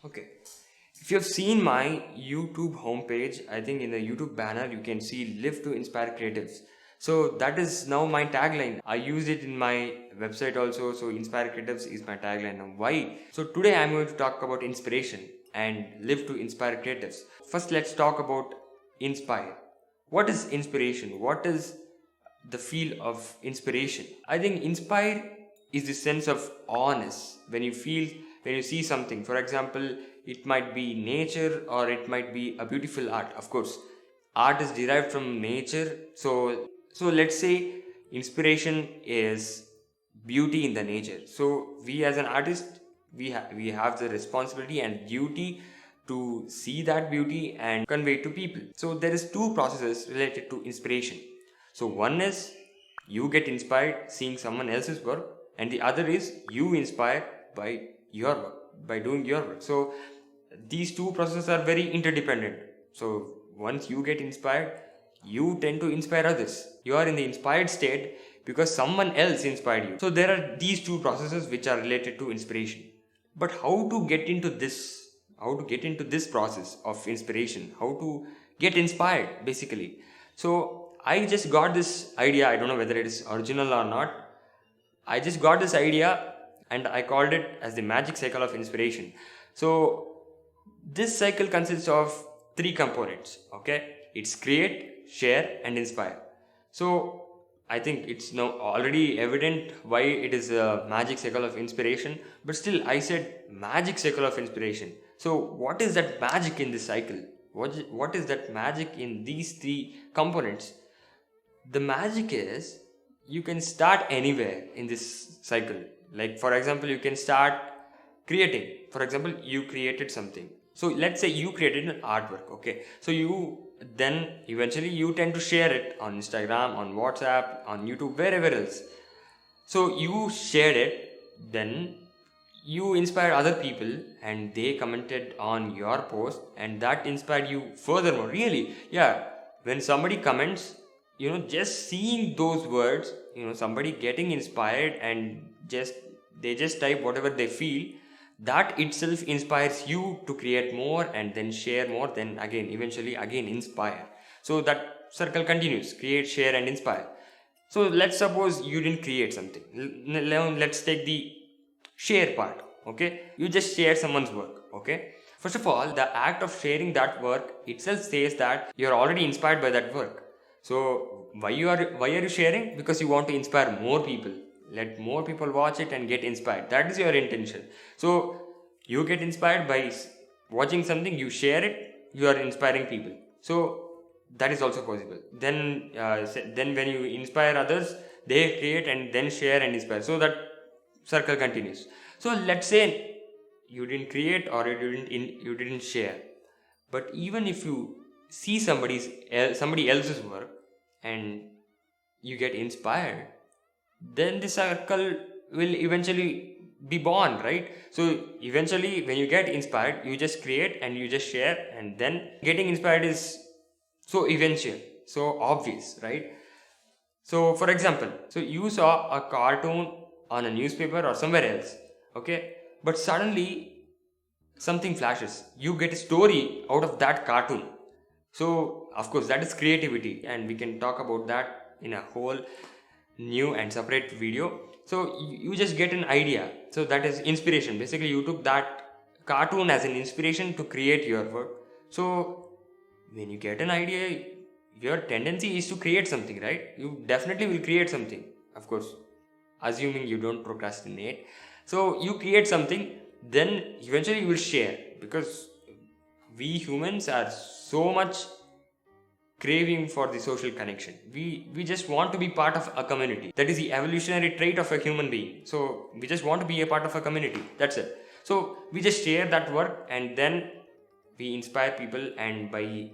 Okay. If you have seen my YouTube homepage, I think in the YouTube banner you can see Live to Inspire Creatives. So that is now my tagline. I use it in my website also. So Inspire Creatives is my tagline. Now why? So today I'm going to talk about inspiration and live to inspire creatives. First, let's talk about inspire. What is inspiration? What is the feel of inspiration? I think inspire is the sense of awness when you see something. For example, it might be nature or it might be a beautiful art. Of course, art is derived from nature. So let's say inspiration is beauty in the nature. So we as an artist, we have the responsibility and duty to see that beauty and convey it to people. So there is two processes related to inspiration. So one is you get inspired seeing someone else's work, and the other is you inspire by your work, by doing your work. So these two processes are very interdependent. So once you get inspired, you tend to inspire others. You are in the inspired state because someone else inspired you. So there are these two processes which are related to inspiration. But how to get into this? How to get into this process of inspiration? How to get inspired, basically? So I just got this idea. I don't know whether it is original or not. I just got this idea and I called it as the magic cycle of inspiration. So this cycle consists of three components. Okay, it's create, share, and inspire. So I think it's now already evident why it is a magic cycle of inspiration, but still I said magic cycle of inspiration. So what is that magic in this cycle? What is that magic in these three components? The magic is you can start anywhere in this cycle. Like for example, you can start creating. For example, you created something. So let's say you created an artwork. Okay, so you then eventually you tend to share it on Instagram, on WhatsApp, on YouTube, wherever else. So you shared it, then you inspired other people and they commented on your post, and that inspired you furthermore. Really, yeah, when somebody comments, just seeing those words, somebody getting inspired and they just type whatever they feel, that itself inspires you to create more and then share more, then again eventually again inspire. So that circle continues: create, share, and inspire. So let's suppose you didn't create something. Let's take the share part. Okay, you just share someone's work. Okay, first of all, the act of sharing that work itself says that you're already inspired by that work. So why are you sharing? Because you want to inspire more people. Let more people watch it and get inspired. That is your intention. So you get inspired by watching something, you share it, you are inspiring people. So that is also possible. Then when you inspire others, they create and then share and inspire. So that circle continues. So let's say you didn't create or you didn't share, but even if you see somebody else's work and you get inspired, then the circle will eventually be born, right? So eventually when you get inspired, you just create and you just share, and then getting inspired is so eventual, so obvious, right? So for example, so you saw a cartoon on a newspaper or somewhere else, okay, but suddenly something flashes, you get a story out of that cartoon. So of course that is creativity, and we can talk about that in a whole new and separate video. So you just get an idea, so that is inspiration. Basically you took that cartoon as an inspiration to create your work. So when you get an idea, your tendency is to create something, right? You definitely will create something, of course, assuming you don't procrastinate. So you create something, then eventually you will share, because we humans are so much craving for the social connection. We just want to be part of a community. That is the evolutionary trait of a human being. So we just want to be a part of a community. That's it. So we just share that work and then we inspire people, and by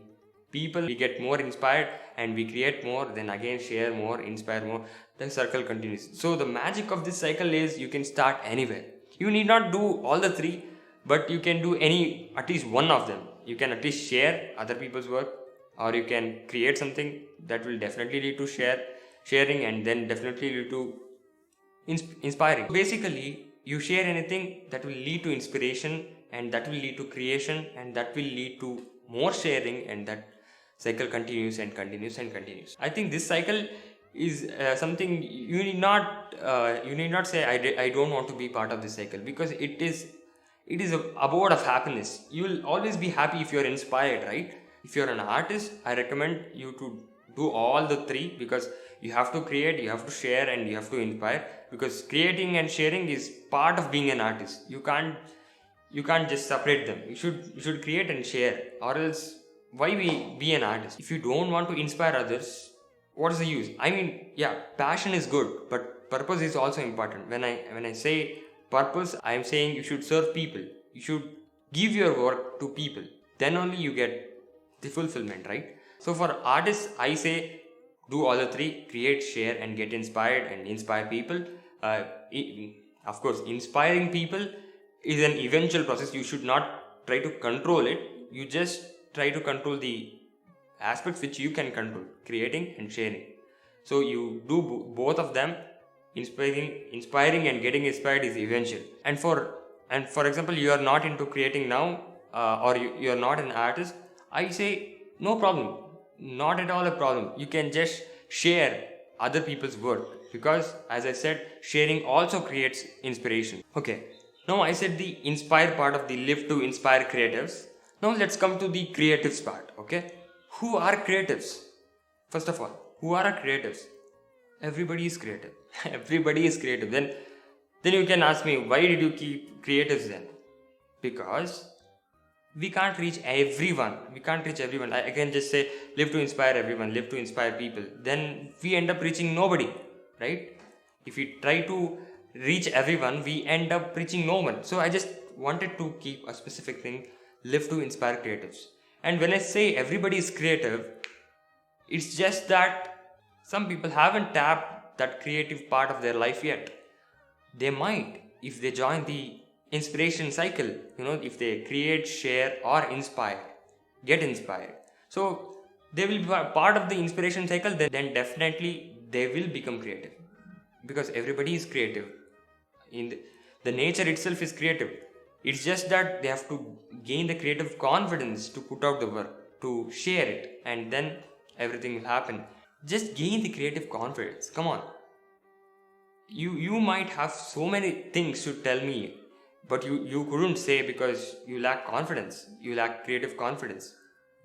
people we get more inspired and we create more, then again share more, inspire more. The circle continues. So the magic of this cycle is you can start anywhere. You need not do all the three, but you can do at least one of them. You can at least share other people's work, or you can create something that will definitely lead to sharing, and then definitely lead to inspiring. Basically, you share anything that will lead to inspiration, and that will lead to creation, and that will lead to more sharing, and that cycle continues and continues and continues. I think this cycle is something you need not say I don't want to be part of this cycle, because it is a abode of happiness. You will always be happy if you are inspired, right? If you are an artist, I recommend you to do all the three, because you have to create, you have to share, and you have to inspire, because creating and sharing is part of being an artist. You can't just separate them. You should create and share, or else why be an artist if you don't want to inspire others? What is the use? I mean, yeah, passion is good, but purpose is also important. When I say purpose, I am saying you should serve people. You should give your work to people. Then only you get the fulfillment, right? So for artists, I say do all the three: create, share, and get inspired, and inspire people. Of course, inspiring people is an eventual process. You should not try to control it. You just try to control the aspects which you can control: creating and sharing. So you do both of them. Inspiring and getting inspired is eventual. And for example, you are not into creating now, or you are not an artist, I say no problem, not at all a problem. You can just share other people's work, because as I said, sharing also creates inspiration. Okay, now I said the inspire part of the live to inspire creatives. Now let's come to the creatives part. Okay, who are creatives? First of all, who are creatives? Everybody is creative. Everybody is creative. Then you can ask me, why did you keep creatives then? Because we can't reach everyone. I can just say live to inspire everyone, live to inspire people. Then we end up reaching nobody, right? If we try to reach everyone, we end up reaching no one. So I just wanted to keep a specific thing: live to inspire creatives. And when I say everybody is creative, it's just that some people haven't tapped that creative part of their life yet. They might if they join the inspiration cycle, if they create, share, or inspire, get inspired. So they will be part of the inspiration cycle, then definitely they will become creative, because everybody is creative. The nature itself is creative. It's just that they have to gain the creative confidence to put out the work, to share it, and then everything will happen. Just gain the creative confidence. Come on. You might have so many things to tell me, but you couldn't say because you lack confidence. You lack creative confidence.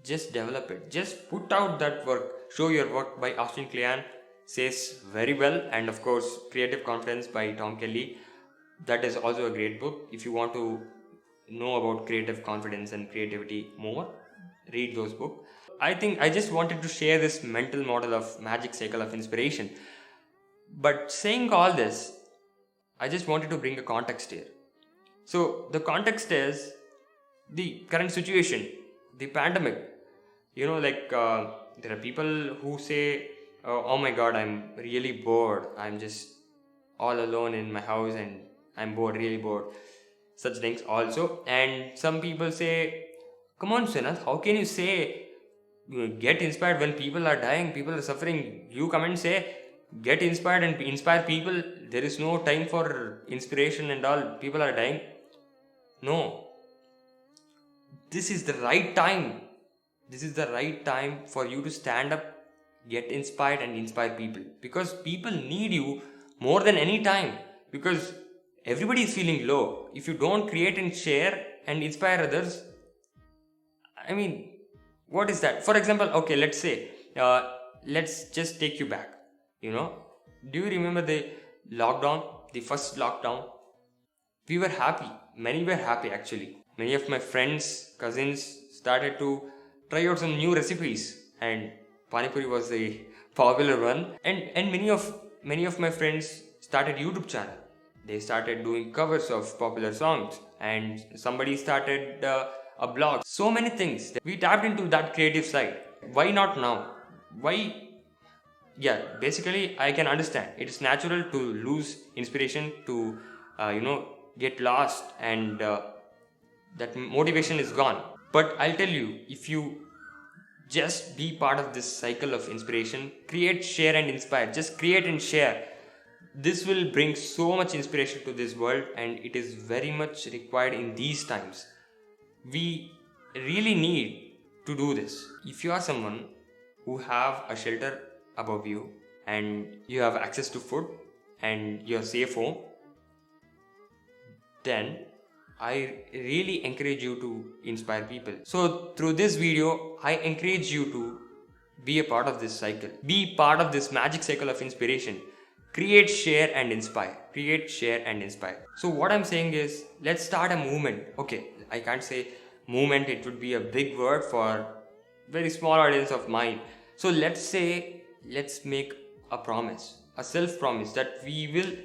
Just develop it. Just put out that work. Show Your Work by Austin Kleon says very well. And of course, Creative Confidence by Tom Kelly. That is also a great book. If you want to know about creative confidence and creativity more, read those books. I think I just wanted to share this mental model of magic cycle of inspiration. But saying all this, I just wanted to bring a context here. So the context is the current situation, the pandemic. There are people who say, oh my god, I'm really bored. I'm just all alone in my house and I'm bored, really bored. Such things also. And some people say, come on, Sunath, how can you say get inspired when people are dying, people are suffering? You come and say get inspired and inspire people. There is no time for inspiration and all. People are dying. No. This is the right time. This is the right time for you to stand up, get inspired, and inspire people. Because people need you more than any time. Because everybody is feeling low. If you don't create and share and inspire others, I mean, what is that? For example, okay, let's say, let's just take you back. Do you remember the lockdown, the first lockdown? We were happy. Many were happy actually. Many of my friends, cousins started to try out some new recipes, and Pani Puri was the popular one. And many of my friends started YouTube channel. They started doing covers of popular songs, and somebody started a blog. So many things. We tapped into that creative side. Why not now? Why? Yeah, basically I can understand. It is natural to lose inspiration, to get lost, and that motivation is gone. But I'll tell you, if you just be part of this cycle of inspiration, create, share, and inspire. Just create and share. This will bring so much inspiration to this world, and it is very much required in these times. We really need to do this. If you are someone who have a shelter above you and you have access to food and you're safe home, then I really encourage you to inspire people. So through this video, I encourage you to be a part of this cycle. Be part of this magic cycle of inspiration. Create, share and inspire. Create, share and inspire. So what I'm saying is, let's start a movement. Okay, I can't say movement, it would be a big word for very small audience of mine. So let's make a promise, a self promise, that we will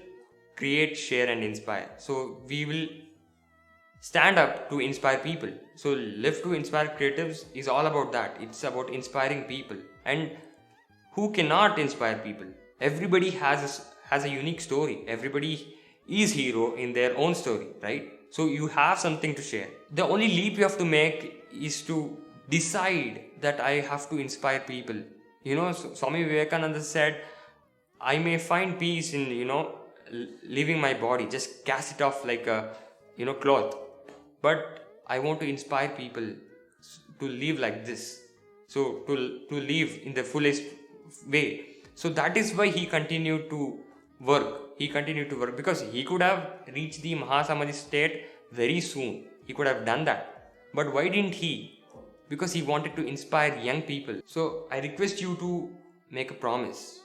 create, share and inspire. So we will stand up to inspire people. So Live to Inspire Creatives is all about that. It's about inspiring people. And who cannot inspire people? Everybody has a unique story. Everybody is hero in their own story, right? So you have something to share. The only leap you have to make is to decide that I have to inspire people. Swami Vivekananda said, I may find peace in, leaving my body, just cast it off like a, cloth. But I want to inspire people to live like this. So to live in the fullest way. So that is why he continued to work. Because he could have reached the Mahasamadhi state very soon. He could have done that. But why didn't he? Because he wanted to inspire young people. So I request you to make a promise.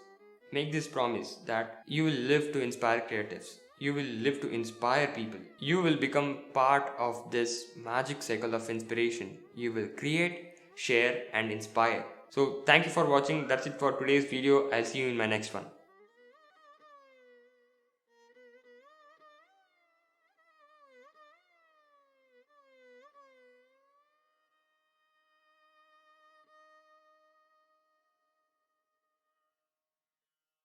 Make this promise that you will live to inspire creatives. You will live to inspire people. You will become part of this magic cycle of inspiration. You will create, share and inspire. So thank you for watching. That's it for today's video. I'll see you in my next one.